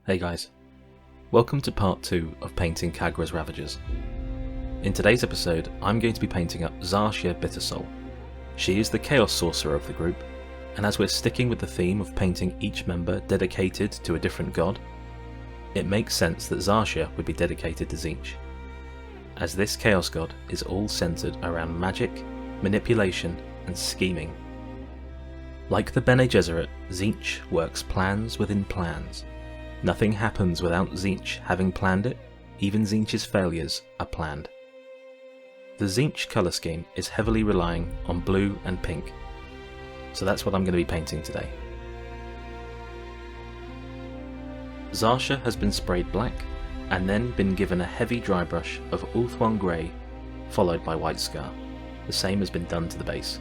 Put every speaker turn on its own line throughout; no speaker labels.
Hey guys, welcome to part 2 of painting KhagrasRavagers. In today's episode, I'm going to be painting up Xartia Bittersoul. She is the Chaos Sorcerer of the group, and as we're sticking with the theme of painting each member dedicated to a different god, it makes sense that Xartia would be dedicated to Tzeentch, as this Chaos god is all centred around magic, manipulation and scheming. Like the Bene Gesserit, Tzeentch works plans within plans. Nothing happens without Tzeentch having planned it, even Tzeentch's failures are planned. The Tzeentch colour scheme is heavily relying on blue and pink, so that's what I'm going to be painting today. Xartia has been sprayed black, and then been given a heavy dry brush of Ulthuan Grey, followed by white scar. The same has been done to the base.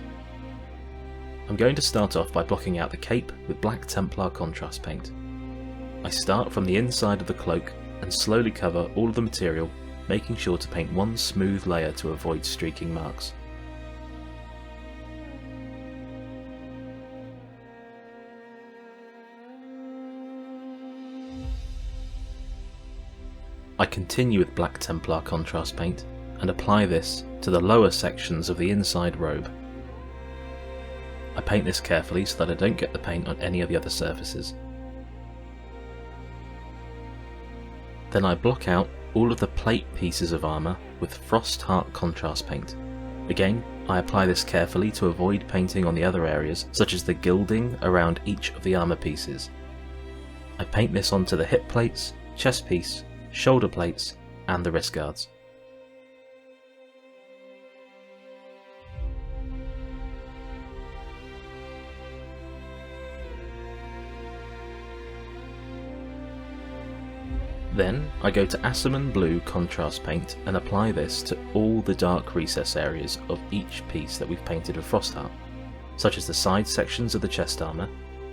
I'm going to start off by blocking out the cape with black Templar contrast paint. I start from the inside of the cloak and slowly cover all of the material, making sure to paint one smooth layer to avoid streaking marks. I continue with black Templar contrast paint and apply this to the lower sections of the inside robe. I paint this carefully so that I don't get the paint on any of the other surfaces. Then I block out all of the plate pieces of armour with Frostheart contrast paint. Again, I apply this carefully to avoid painting on the other areas, such as the gilding around each of the armour pieces. I paint this onto the hip plates, chest piece, shoulder plates and the wrist guards. Then I go to Asurmen Blue contrast paint and apply this to all the dark recess areas of each piece that we've painted with Frostheart, such as the side sections of the chest armour,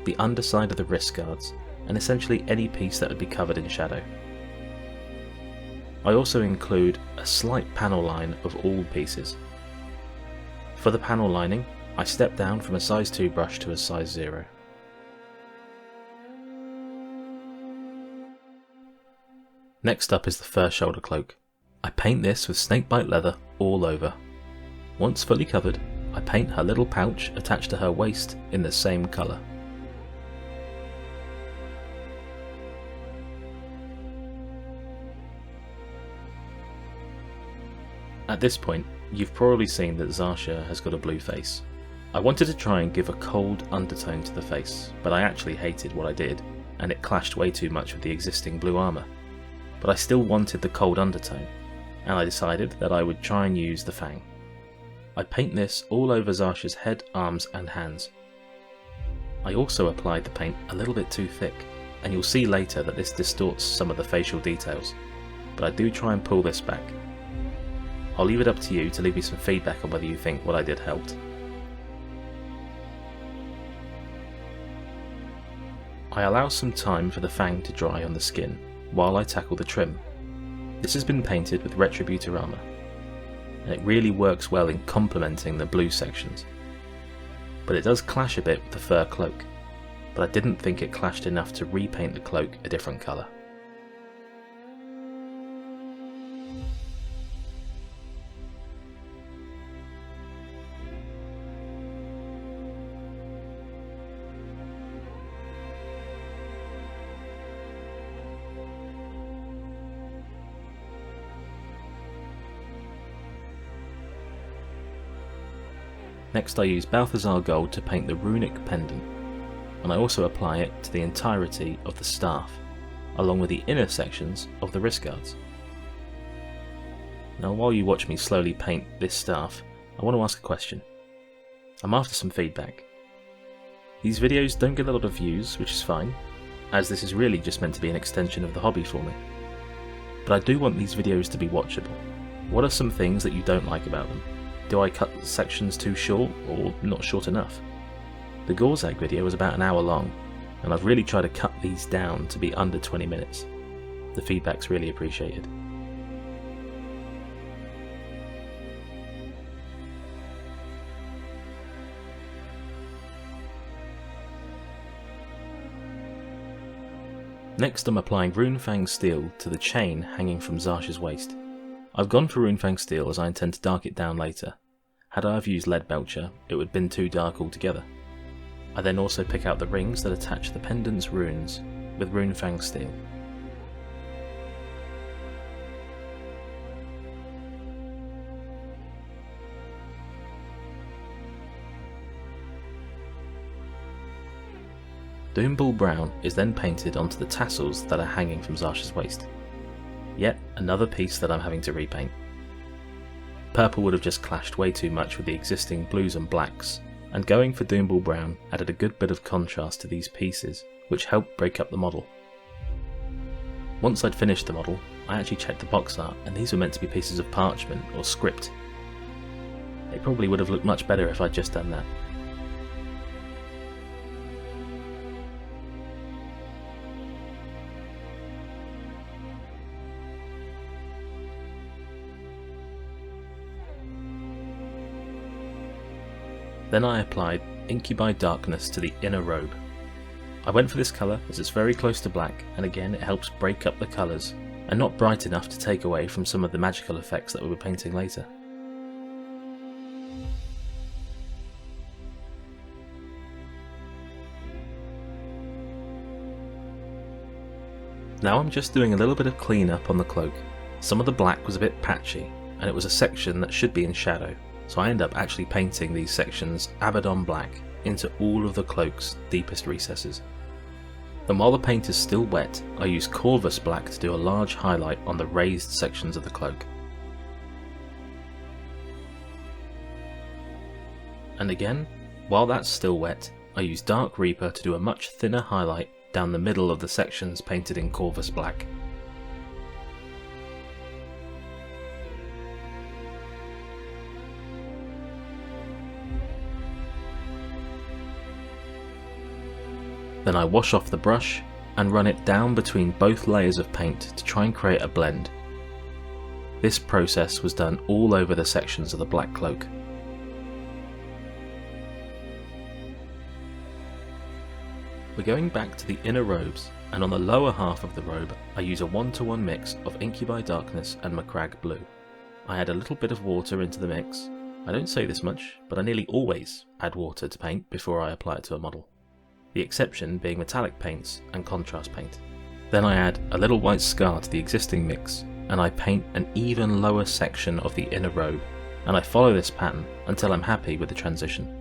the underside of the wrist guards, and essentially any piece that would be covered in shadow. I also include a slight panel line of all pieces. For the panel lining, I step down from a size 2 brush to a size 0. Next up is the fur shoulder cloak. I paint this with Snakebite leather all over. Once fully covered, I paint her little pouch attached to her waist in the same colour. At this point, you've probably seen that Xartia has got a blue face. I wanted to try and give a cold undertone to the face, but I actually hated what I did, and it clashed way too much with the existing blue armour. But I still wanted the cold undertone, and I decided that I would try and use the Fang. I paint this all over Xartia's head, arms and hands. I also applied the paint a little bit too thick, and you'll see later that this distorts some of the facial details, but I do try and pull this back. I'll leave it up to you to leave me some feedback on whether you think what I did helped. I allow some time for the Fang to dry on the skin while I tackle the trim. This has been painted with Retributor Armour, and it really works well in complementing the blue sections. But it does clash a bit with the fur cloak, but I didn't think it clashed enough to repaint the cloak a different colour. Next I use Balthasar Gold to paint the runic pendant, and I also apply it to the entirety of the staff, along with the inner sections of the wrist guards. Now while you watch me slowly paint this staff, I want to ask a question. I'm after some feedback. These videos don't get a lot of views, which is fine, as this is really just meant to be an extension of the hobby for me. But I do want these videos to be watchable. What are some things that you don't like about them? Do I cut sections too short, or not short enough? The Gorzag video was about an hour long, and I've really tried to cut these down to be under 20 minutes. The feedback's really appreciated. Next I'm applying Runefang Steel to the chain hanging from Tzeentch's waist. I've gone for Runefang Steel as I intend to dark it down later. Had I have used Lead Belcher, it would have been too dark altogether. I then also pick out the rings that attach the pendant's runes with Runefang Steel. Doombull Brown is then painted onto the tassels that are hanging from Tzeentch's waist. Yet another piece that I'm having to repaint. Purple would have just clashed way too much with the existing blues and blacks, and going for Doombull Brown added a good bit of contrast to these pieces, which helped break up the model. Once I'd finished the model, I actually checked the box art, and these were meant to be pieces of parchment or script. It probably would have looked much better if I'd just done that. Then I applied Incubi Darkness to the inner robe. I went for this colour as it's very close to black, and again it helps break up the colours and not bright enough to take away from some of the magical effects that we'll be painting later. Now I'm just doing a little bit of clean-up on the cloak. Some of the black was a bit patchy, and it was a section that should be in shadow. So I end up actually painting these sections Abaddon Black into all of the cloak's deepest recesses. Then while the paint is still wet, I use Khagras Black to do a large highlight on the raised sections of the cloak. And again, while that's still wet, I use Dark Reaper to do a much thinner highlight down the middle of the sections painted in Khagras Black. Then I wash off the brush and run it down between both layers of paint to try and create a blend. This process was done all over the sections of the black cloak. We're going back to the inner robes, and on the lower half of the robe I use a 1-to-1 mix of Incubi Darkness and Macragge Blue. I add a little bit of water into the mix. I don't say this much, but I nearly always add water to paint before I apply it to a model. The exception being metallic paints and contrast paint. Then I add a little white scar to the existing mix, and I paint an even lower section of the inner robe, and I follow this pattern until I'm happy with the transition.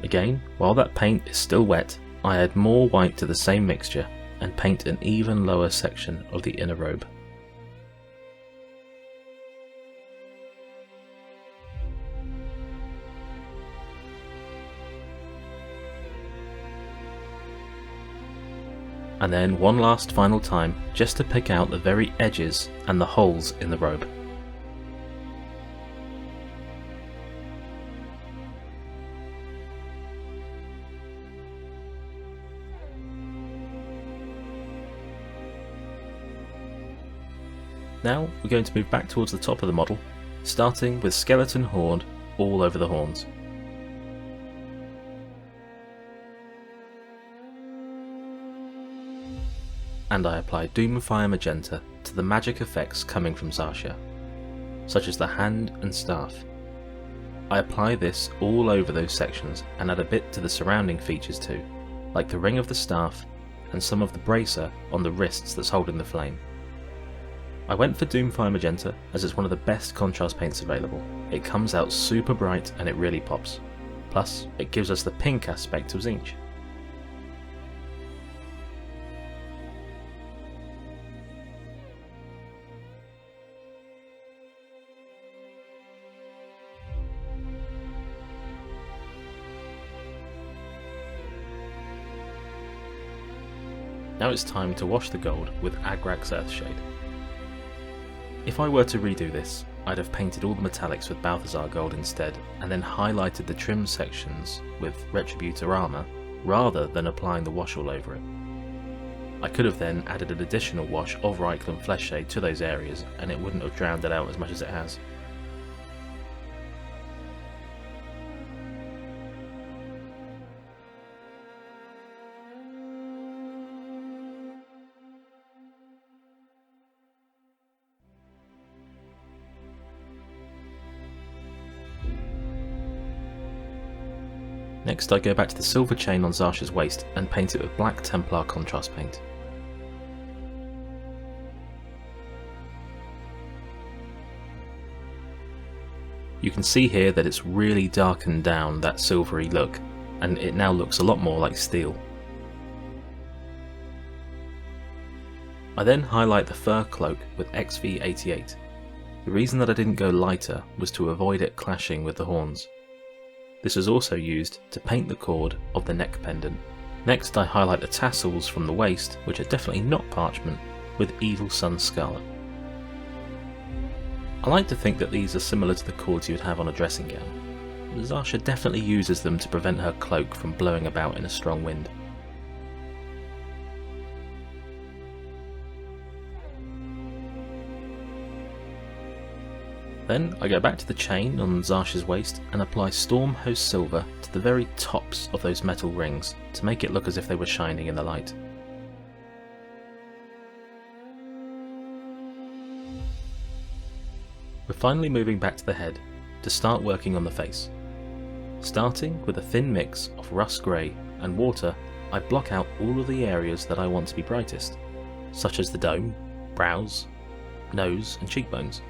Again, while that paint is still wet, I add more white to the same mixture and paint an even lower section of the inner robe. And then one last final time just to pick out the very edges and the holes in the robe. Now we're going to move back towards the top of the model, starting with Skeleton Horde all over the horns. And I apply Doomfire Magenta to the magic effects coming from Tzeentch, such as the hand and staff. I apply this all over those sections and add a bit to the surrounding features too, like the ring of the staff and some of the bracer on the wrists that's holding the flame. I went for Doomfire Magenta as it's one of the best contrast paints available. It comes out super bright and it really pops. Plus, it gives us the pink aspect of Tzeentch. Now it's time to wash the gold with Agrax Earthshade. If I were to redo this, I'd have painted all the metallics with Balthasar Gold instead, and then highlighted the trim sections with Retributor Armour, rather than applying the wash all over it. I could have then added an additional wash of Reikland Fleshshade to those areas and it wouldn't have drowned it out as much as it has. Next I go back to the silver chain on Zarsha's waist and paint it with black Templar contrast paint. You can see here that it's really darkened down that silvery look, and it now looks a lot more like steel. I then highlight the fur cloak with XV88. The reason that I didn't go lighter was to avoid it clashing with the horns. This was also used to paint the cord of the neck pendant. Next I highlight the tassels from the waist, which are definitely not parchment, with Evil Sun Scarlet. I like to think that these are similar to the cords you would have on a dressing gown. Zarsha definitely uses them to prevent her cloak from blowing about in a strong wind. Then I go back to the chain on Zarsha's waist and apply Stormhost Silver to the very tops of those metal rings to make it look as if they were shining in the light. We're finally moving back to the head to start working on the face. Starting with a thin mix of Russ Grey and water, I block out all of the areas that I want to be brightest, such as the dome, brows, nose and cheekbones.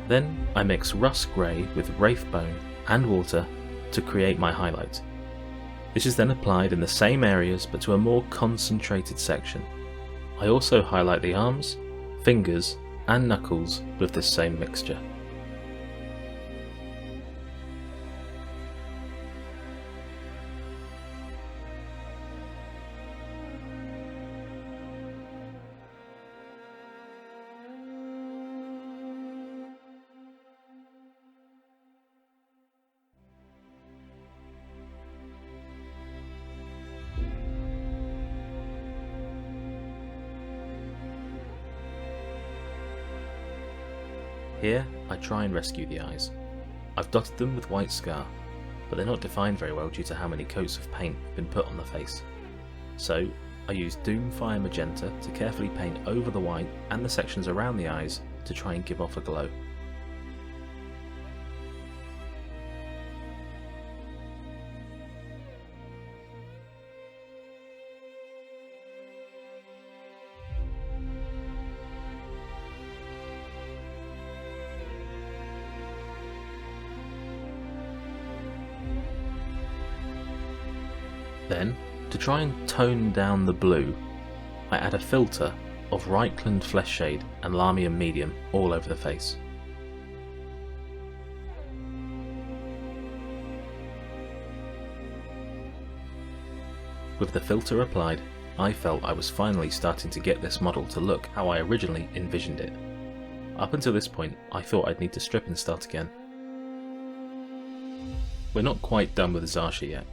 Then I mix Russ Grey with Wraithbone and water to create my highlight. This is then applied in the same areas but to a more concentrated section. I also highlight the arms, fingers and knuckles with this same mixture. Here, I try and rescue the eyes. I've dotted them with white scar, but they're not defined very well due to how many coats of paint have been put on the face. So, I use Doomfire Magenta to carefully paint over the white and the sections around the eyes to try and give off a glow. Then, to try and tone down the blue, I add a filter of Reikland Fleshshade and Lahmian Medium all over the face. With the filter applied, I felt I was finally starting to get this model to look how I originally envisioned it. Up until this point, I thought I'd need to strip and start again. We're not quite done with Zarsha yet,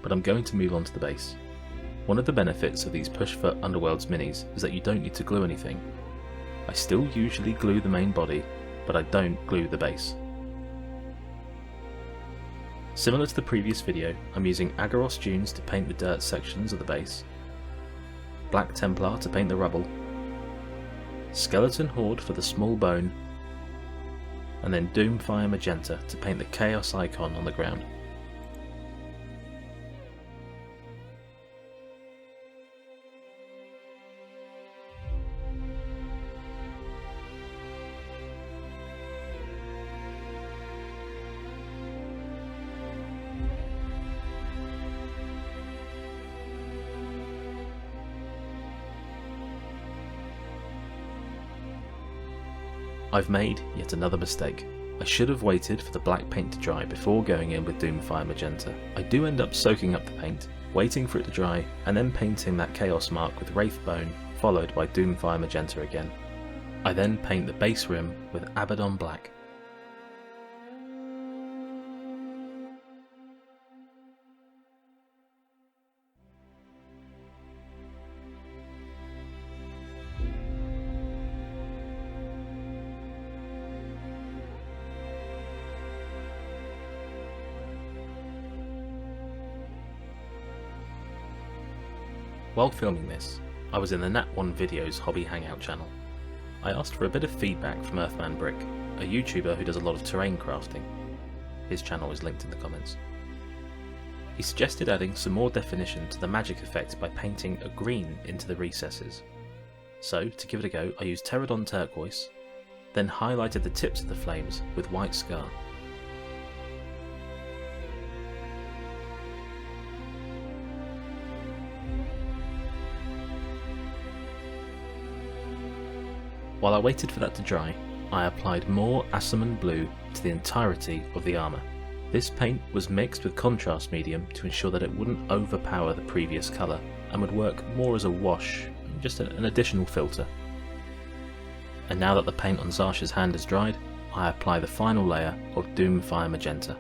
but I'm going to move on to the base. One of the benefits of these Pushfoot Underworlds minis is that you don't need to glue anything. I still usually glue the main body, but I don't glue the base. Similar to the previous video, I'm using Aggaros Dunes to paint the dirt sections of the base, Black Templar to paint the rubble, Skeleton Horde for the small bone, and then Doomfire Magenta to paint the Chaos icon on the ground. I've made yet another mistake. I should have waited for the black paint to dry before going in with Doomfire Magenta. I do end up soaking up the paint, waiting for it to dry, and then painting that Chaos mark with Wraithbone, followed by Doomfire Magenta again. I then paint the base rim with Abaddon Black. While filming this, I was in the Nat1 Videos hobby hangout channel. I asked for a bit of feedback from Earthman Brick, a YouTuber who does a lot of terrain crafting. His channel is linked in the comments. He suggested adding some more definition to the magic effect by painting a green into the recesses. So, to give it a go, I used Pterodon Turquoise, then highlighted the tips of the flames with White Scar. While I waited for that to dry, I applied more Asurmen Blue to the entirety of the armour. This paint was mixed with contrast medium to ensure that it wouldn't overpower the previous colour and would work more as a wash, just an additional filter. And now that the paint on Zarsha's hand has dried, I apply the final layer of Doomfire Magenta.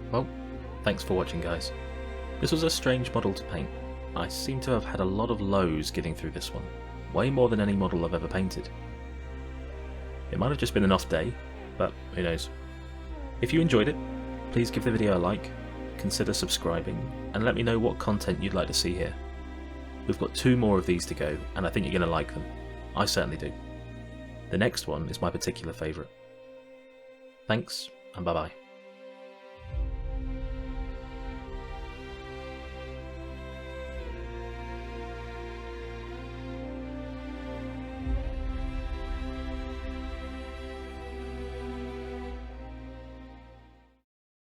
Well, thanks for watching, guys. This was a strange model to paint. I seem to have had a lot of lows getting through this one, way more than any model I've ever painted. It might have just been an off day, but who knows. If you enjoyed it, please give the video a like, consider subscribing, and let me know what content you'd like to see here. We've got 2 more of these to go, and I think you're going to like them. I certainly do. The next one is my particular favourite. Thanks, and bye bye.